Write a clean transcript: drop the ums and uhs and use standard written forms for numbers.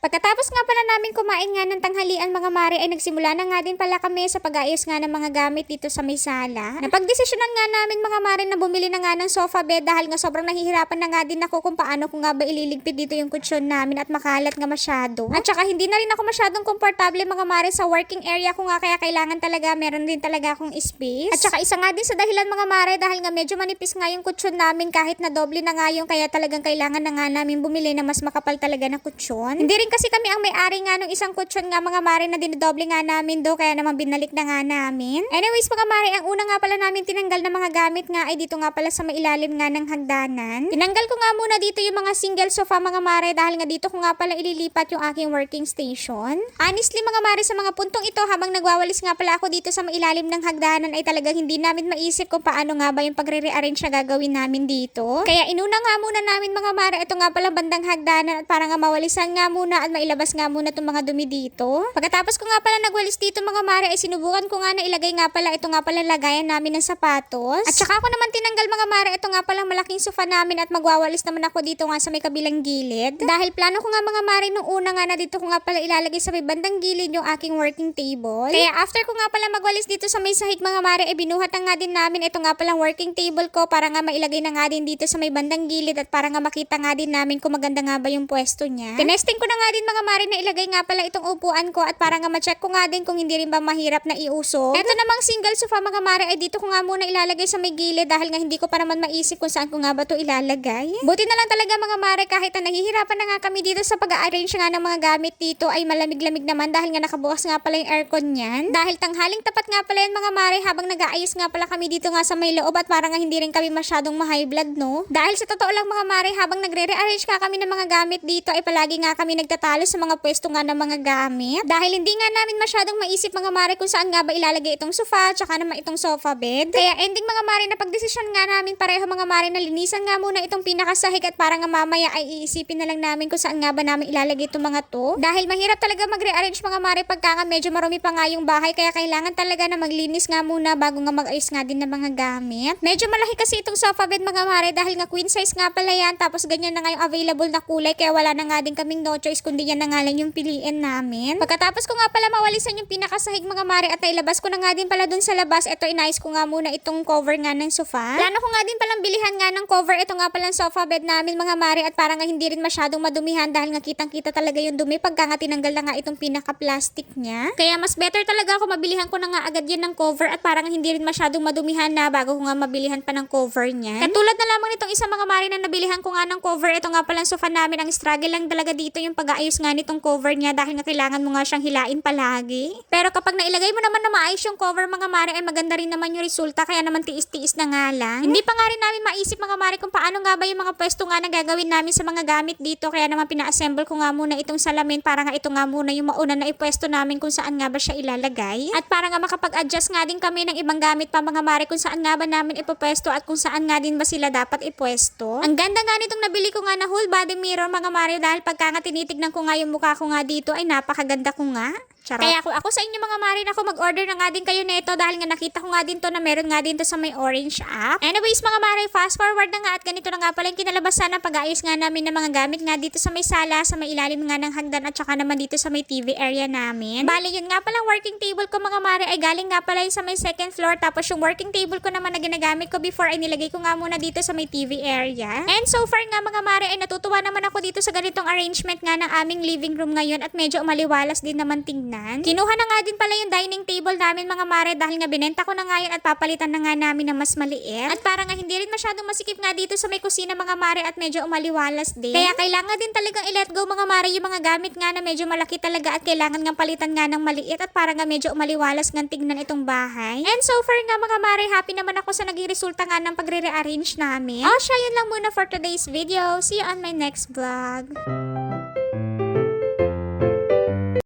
Pagkatapos nga pala namin kumain nga ng tanghalian mga mare ay nagsimula na nga din pala kami sa pag-aayos nga ng mga gamit dito sa may sala. Napagdesisyonan nga namin mga mare na bumili na nga ng sofa bed dahil nga sobrang nahihirapan na nga din ako kung paano ko nga ba ililigpit dito yung kutsyon namin at makalat nga masyado. At saka hindi na rin ako masyadong komportable mga mare sa working area ko nga kaya kailangan talaga meron din talaga akong space. At saka isa nga din sa dahilan mga mare dahil nga medyo manipis nga yung kutsyon namin kahit na doble na nga yung kaya talagang kailangan na nga namin bumili na mas makapal talaga na kutsyon. Hindi rin kasi kami ang may-ari nga ng isang kutsyon nga mga mare na dinodoble nga namin do kaya naman binalik na nga namin. Anyways mga mare, ang una nga pala namin tinanggal na mga gamit nga ay dito nga pala sa mailalim nga ng hagdanan. Tinanggal ko nga muna dito yung mga single sofa mga mare dahil nga dito ko nga pala ililipat yung aking working station. Honestly mga mare, sa mga puntong ito habang nagwawalis nga pala ako dito sa mailalim ng hagdanan ay talagang hindi namin maisip kung paano nga ba yung pagre-rearrange na gagawin namin dito. Kaya inuna nga muna namin mga mare ito nga pala bandang hagdanan at para nga mawalisan nga muna at mailabas nga muna itong mga dumi dito. Pagkatapos ko nga pala nagwalis dito mga mare ay sinubukan ko nga na ilagay nga pala ito nga pala lagayan namin ng sapatos. At saka ko naman tinanggal mga mare ito nga pala malaking sofa namin at magwawalis naman ako dito nga sa may kabilang gilid. Dahil plano ko nga mga mare nung una nga na dito ko nga pala ilalagay sa may bandang gilid yung aking working table. Kaya after ko nga pala magwalis dito sa may sahig mga mare ay binuhat na nga din namin ito nga palang working table ko para nga mailagay na nga din dito sa may bandang gilid at para nga makita nga din namin kung maganda nga ba yung pwesto niya. Tinesting ko na nga din mga mare na ilagay nga pala itong upuan ko at para nga ma-check ko nga din kung hindi rin ba mahirap na iusog. Ito namang single sofa mga mare ay dito ko nga muna ilalagay sa may gilid dahil nga hindi ko pa naman maisip kung saan ko nga ba to ilalagay. Buti na lang talaga mga mare kahit na nahihirapan na nga kami dito sa pag-arrange nga ng mga gamit dito ay malamig-lamig naman dahil nga nakabukas nga pala yung aircon niyan. Dahil tanghaling tapat nga pala yan mga mare habang nag-aayos nga pala kami dito nga sa may loob at para nga hindi rin kami masyadong ma-high blood no. Dahil sa totoo lang mga mare habang nagre-rearrange nga kami ng mga gamit dito ay palagi nga kami nagtatalo sa mga pwesto nga ng mga gamit. Dahil hindi nga namin masyadong maisip mga mare kung saan nga ba ilalagay itong sofa tsaka naman itong sofa bed. Kaya ending mga mare na pagdesisyon nga namin pareho mga mare na linisan nga muna itong pinakasahig at para nga mamaya ay iisipin na lang namin kung saan nga ba namin ilalagay itong mga to. Dahil mahirap talaga mag-rearrange mga mare pagka nga medyo marumi pa nga yung bahay kaya kailangan talaga na maglinis nga muna bago nga mag-ayos nga din ng mga gamit. Medyo malaki kasi itong sofa bed mga mare dahil nga queen size nga pala yan tapos ganyan na nga yung available na kulay kaya wala na nga din kaming no choice kundi yan na nga lang yung piliin namin. Pagkatapos ko nga pala mawalisan yung pinakasahig mga mare at nailabas ko na nga din pala dun sa labas, ito inayos ko nga muna itong cover nga ng sofa. Plano ko nga din palang bilihan nga ng cover ito nga palang sofa bed namin mga mare at para nga hindi rin masyadong madumihan dahil nga kitang kita talaga yung dumi pagka nga tinanggal na nga itong pinaka-plastic niya. Kaya mas better talaga ako mabilihan ko na nga agad yan ng cover at para nga hindi rin masyadong madumihan na bago ko nga mabilihan pa ng cover niya. Katulad na lamang nitong isa mga mare na nabilihan ko nga ng cover ito nga palang sofa namin, ang struggle lang talaga dito yung pag-aayos nga nitong cover niya dahil nga kailangan mo nga siyang hilain palagi. Pero kapag nailagay mo naman na maayos yung cover mga mare ay maganda rin naman yung resulta kaya naman tiis-tiis na nga lang. Hindi pa nga rin namin maisip mga mare kung paano nga ba yung mga pwesto nga na gagawin namin sa mga gamit dito kaya naman pina-assemble ko nga muna itong salamin para nga ito nga muna yung mauna na ipwesto namin kung saan nga ba siya ilalagay. At para nga makapag-adjust nga din kami ng ibang gamit pa mga mare kung saan nga ba namin ipopwesto at kung saan nga din ba sila dapat ipwesto. Ang ganda nga nitong nabili ko nga na whole body mirror mga mare dahil pagka nga tinitignan ko nga yung mukha ko nga dito ay napakaganda ko nga. Charot. Kaya ako sa inyo mga mare ako mag-order na nga din kayo nito dahil nga nakita ko nga din to na meron nga din to sa may orange app. Anyways mga mare, fast forward na nga at ganito na nga pala yung kinalabasan ng pag-aayos nga namin ng mga gamit nga dito sa may sala, sa may ilalim nga ng hagdan at saka naman dito sa may TV area namin. Bali yun nga palang working table ko mga mare ay galing nga pala yung sa may second floor tapos yung working table ko naman na ginagamit ko before ay nilagay ko nga muna dito sa may TV area. And so far nga mga mare ay natutuwa naman ako dito sa ganitong arrangement nga ng aming living room ngayon at medyo maliwalas din naman tingnan. Kinuha na nga din pala yung dining table namin mga mare dahil nga binenta ko na nga yun at papalitan na nga namin ng mas maliit. At para nga hindi rin masyadong masikip nga dito sa may kusina mga mare at medyo umaliwalas din. Kaya kailangan din talagang i-let go mga mare yung mga gamit nga na medyo malaki talaga at kailangan nga palitan nga ng maliit at para nga medyo umaliwalas nga tignan itong bahay. And so far nga mga mare, happy naman ako sa naging resulta nga ng pagre-rearrange namin. Siya yun lang muna for today's video. See you on my next vlog.